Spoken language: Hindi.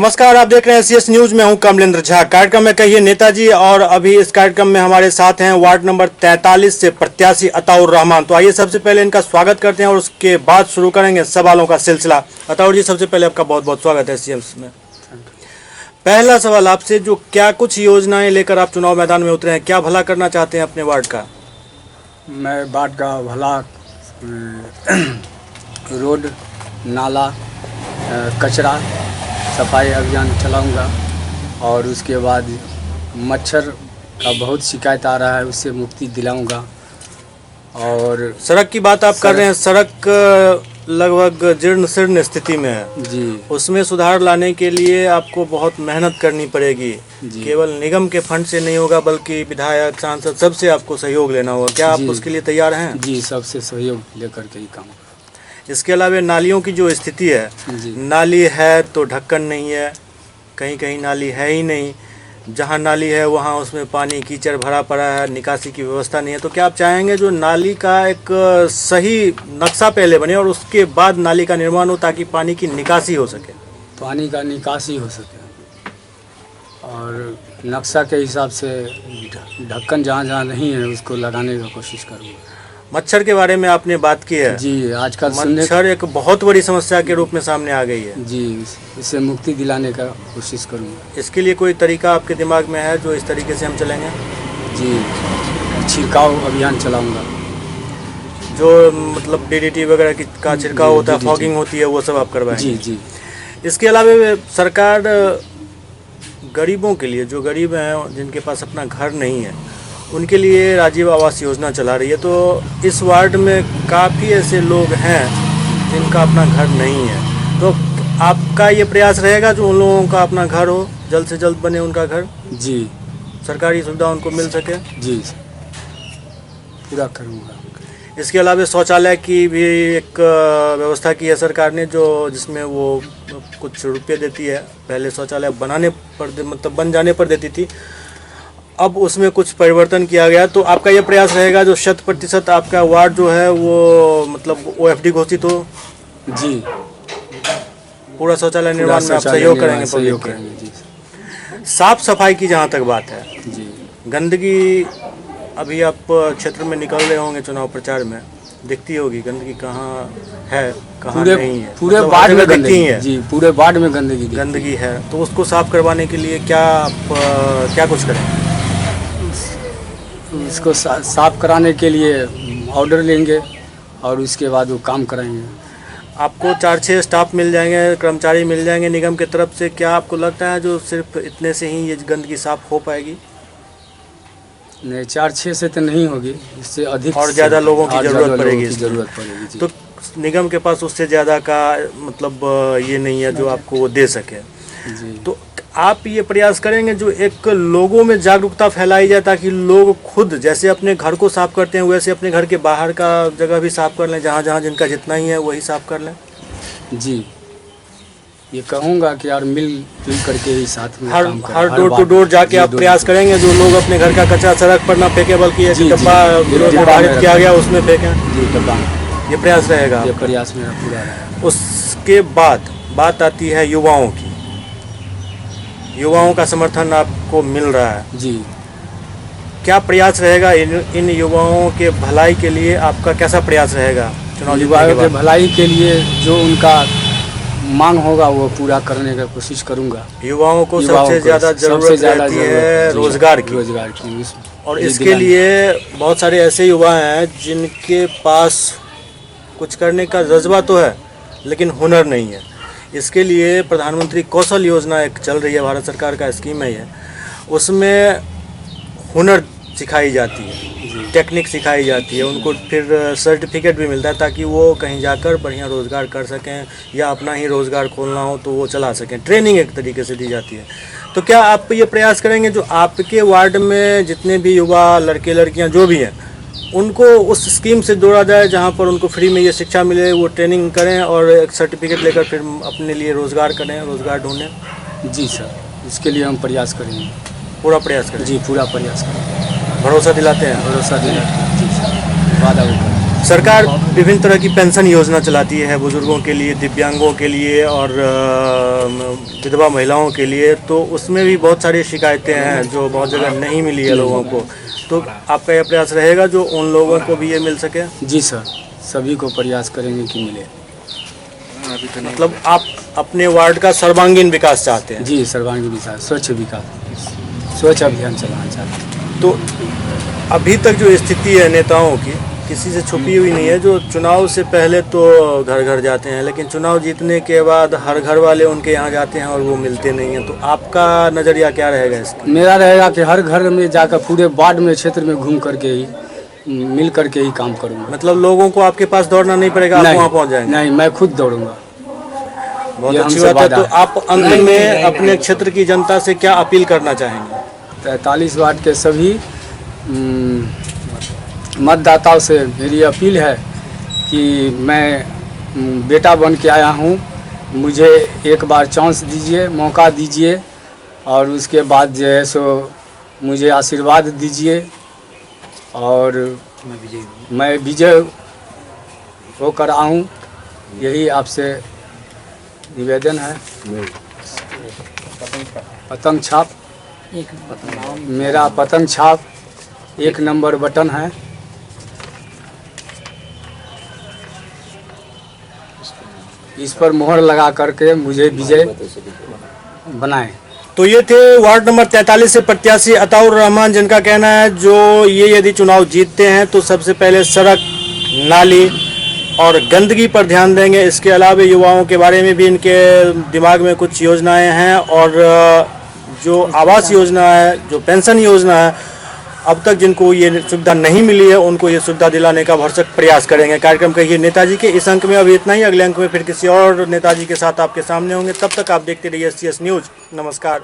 नमस्कार, आप देख रहे हैं एससीएस न्यूज में हूं कमलेंद्र झा। कार्यक्रम में कहिए नेताजी, और अभी इस कार्यक्रम में हमारे साथ हैं वार्ड नंबर 43 से प्रत्याशी अताउर रहमान। तो आइए सबसे पहले इनका स्वागत करते हैं और उसके बाद शुरू करेंगे सवालों का सिलसिला। अताउर जी, सबसे पहले आपका बहुत बहुत स्वागत है एससीएस में। पहला सवाल आपसे, जो क्या कुछ योजनाएं लेकर आप चुनाव मैदान में उतरे हैं, क्या भला करना चाहते हैं अपने वार्ड का? मैं वार्ड का भला रोड, नाला, कचरा सफाई अभियान चलाऊंगा और उसके बाद मच्छर का बहुत शिकायत आ रहा है, उससे मुक्ति दिलाऊंगा। और सड़क की बात आप कर रहे हैं, सड़क लगभग जीर्ण शीर्ण स्थिति में है जी, उसमें सुधार लाने के लिए आपको बहुत मेहनत करनी पड़ेगी। केवल निगम के फंड से नहीं होगा, बल्कि विधायक, सांसद सबसे आपको सहयोग लेना होगा। क्या आप उसके लिए तैयार हैं? जी, सबसे सहयोग लेकर के ही काम। इसके अलावा नालियों की जो स्थिति है, नाली है तो ढक्कन नहीं है, कहीं कहीं नाली है ही नहीं, जहाँ नाली है वहाँ उसमें पानी कीचड़ भरा पड़ा है, निकासी की व्यवस्था नहीं है। तो क्या आप चाहेंगे जो नाली का एक सही नक्शा पहले बने और उसके बाद नाली का निर्माण हो, ताकि पानी की निकासी हो सके? पानी का निकासी हो सके और नक्शा के हिसाब से ढक्कन जहाँ जहाँ नहीं है उसको लगाने का कोशिश करूँगा। मच्छर के बारे में आपने बात की है। जी, आजकल मच्छर एक बहुत बड़ी समस्या के रूप में सामने आ गई है। जी, इससे मुक्ति दिलाने का कोशिश करूँगा। इसके लिए कोई तरीका आपके दिमाग में है जो इस तरीके से हम चलेंगे? जी, छिड़काव अभियान चलाऊँगा। जो मतलब डीडीटी वगैरह का छिड़काव होता है, फॉगिंग होती है, वो सब आप करवाएंगे? जी जी। इसके अलावा सरकार गरीबों के लिए, जो गरीब हैं जिनके पास अपना घर नहीं है, उनके लिए राजीव आवास योजना चला रही है। तो इस वार्ड में काफ़ी ऐसे लोग हैं जिनका अपना घर नहीं है, तो आपका ये प्रयास रहेगा जो उन लोगों का अपना घर हो, जल्द से जल्द बने उनका घर? जी, सरकारी सुविधा उनको मिल सके? जी, पूरा करूँगा। इसके अलावा शौचालय की भी एक व्यवस्था की है सरकार ने, जो जिसमें वो कुछ रुपये देती है। पहले शौचालय बनाने पर मतलब बन जाने पर देती थी, अब उसमें कुछ परिवर्तन किया गया। तो आपका ये प्रयास रहेगा जो 100% आपका वार्ड जो है वो मतलब OFD घोषित हो? जी, पूरा शौचालय निर्माण में आप सहयोग करेंगे? सहयोग करेंगे जी। साफ सफाई की जहाँ तक बात है, जी, गंदगी अभी आप क्षेत्र में निकल रहे होंगे चुनाव प्रचार में, दिखती होगी गंदगी कहाँ है कहाँ नहीं है। पूरे मतलब वार्ड में दिखती है जी, पूरे वार्ड में गंदगी है। तो उसको साफ करवाने के लिए क्या आप क्या कुछ करें? इसको साफ कराने के लिए ऑर्डर लेंगे और उसके बाद वो काम कराएंगे। आपको 4-6 स्टाफ मिल जाएंगे, कर्मचारी मिल जाएंगे निगम की तरफ से। क्या आपको लगता है जो सिर्फ इतने से ही ये गंदगी साफ हो पाएगी? नहीं, 4-6 से तो नहीं होगी, इससे अधिक और ज़्यादा लोगों की ज़रूरत पड़ेगी जी। तो निगम के पास उससे ज़्यादा का मतलब ये नहीं है जो आपको वो दे सके जी। तो आप ये प्रयास करेंगे जो एक लोगों में जागरूकता फैलाई जाए, ताकि लोग खुद जैसे अपने घर को साफ करते हैं वैसे अपने घर के बाहर का जगह भी साफ कर लें, जहाँ जहाँ जिनका जितना ही है वही साफ कर लें? जी, ये कहूँगा कि यार मिल करके ही साथ में हर डोर टू डोर जाके आप प्रयास करेंगे जो लोग अपने घर का कचरा सड़क पर ना फेंके, बल्कि एक डब्बा निर्धारित किया गया उसमें फेंकें। जी, डब्बा, ये प्रयास रहेगा? ये प्रयास मेरा पूरा रहेगा। उसके बाद बात आती है युवाओं की। युवाओं का समर्थन आपको मिल रहा है जी। क्या प्रयास रहेगा इन युवाओं के भलाई के लिए? आपका कैसा प्रयास रहेगा चुनाव युवाओं के भलाई के लिए? जो उनका मांग होगा वो पूरा करने का कोशिश करूंगा। युवाओं को सबसे ज़्यादा जरूरत रहती है रोजगार की। और इसके लिए बहुत सारे ऐसे युवा हैं जिनके पास कुछ करने का जज्बा तो है लेकिन हुनर नहीं है। इसके लिए प्रधानमंत्री कौशल योजना एक चल रही है, भारत सरकार का स्कीम है ये। उसमें हुनर सिखाई जाती है, टेक्निक सिखाई जाती है, उनको फिर सर्टिफिकेट भी मिलता है ताकि वो कहीं जाकर बढ़िया रोज़गार कर सकें, या अपना ही रोज़गार खोलना हो तो वो चला सकें। ट्रेनिंग एक तरीके से दी जाती है। तो क्या आप ये प्रयास करेंगे जो आपके वार्ड में जितने भी युवा लड़के लड़कियां जो भी हैं उनको उस स्कीम से जोड़ा जाए, जहां पर उनको फ्री में ये शिक्षा मिले, वो ट्रेनिंग करें और एक सर्टिफिकेट लेकर फिर अपने लिए रोज़गार करें, रोज़गार ढूंढें? जी सर, इसके लिए हम प्रयास करेंगे। पूरा प्रयास करें? जी, पूरा प्रयास करेंगे। भरोसा दिलाते हैं? भरोसा दिलाते हैं जी सर, वादा भी करें। सरकार विभिन्न तरह की पेंशन योजना चलाती है बुजुर्गों के लिए, दिव्यांगों के लिए और विधवा महिलाओं के लिए, तो उसमें भी बहुत सारी शिकायतें हैं जो बहुत जगह नहीं मिली है लोगों को। तो आपका यह प्रयास रहेगा जो उन लोगों को भी ये मिल सके? जी सर, सभी को प्रयास करेंगे कि मिले। मतलब आप अपने वार्ड का सर्वांगीण विकास चाहते हैं? जी, सर्वांगीण विकास, स्वच्छ अभियान चलाना चाहते हैं। तो अभी तक जो स्थिति है नेताओं की किसी से छुपी हुई नहीं है, जो चुनाव से पहले तो घर घर जाते हैं, लेकिन चुनाव जीतने के बाद हर घर वाले उनके यहाँ जाते हैं और वो मिलते नहीं हैं। तो आपका नज़रिया क्या रहेगा इसका? मेरा रहेगा कि हर घर में जाकर पूरे वार्ड में, क्षेत्र में घूम करके ही, मिल करके ही काम करूँगा। मतलब लोगों को आपके पास दौड़ना नहीं पड़ेगा, आप वहाँ पहुँच जाएंगे? नहीं, मैं खुद दौड़ूंगा। बहुत अच्छी बात है। तो आप अंत में अपने क्षेत्र की जनता से क्या अपील करना चाहेंगे? 43 वार्ड के सभी मतदाताओं से मेरी अपील है कि मैं बेटा बन के आया हूँ, मुझे एक बार चांस दीजिए, मौका दीजिए, और उसके बाद जो है सो मुझे आशीर्वाद दीजिए और मैं विजय होकर आऊँ, यही आपसे निवेदन है। पतंग छाप, मेरा पतंग छाप 1 नंबर बटन है। इस पर मोहर लगा करके मुझे विजय बनाएं। तो ये थे वार्ड नंबर 43 से प्रत्याशी अताउर रहमान, जिनका कहना है जो ये यदि चुनाव जीतते हैं तो सबसे पहले सड़क, नाली और गंदगी पर ध्यान देंगे। इसके अलावा युवाओं के बारे में भी इनके दिमाग में कुछ योजनाएं हैं, और जो आवास योजना है, जो पेंशन योजना है, अब तक जिनको ये सुविधा नहीं मिली है उनको ये सुविधा दिलाने का भरसक प्रयास करेंगे। कार्यक्रम कहिए नेताजी के इस अंक में अभी इतना ही। अगले अंक में फिर किसी और नेताजी के साथ आपके सामने होंगे। तब तक आप देखते रहिए CS न्यूज़। नमस्कार।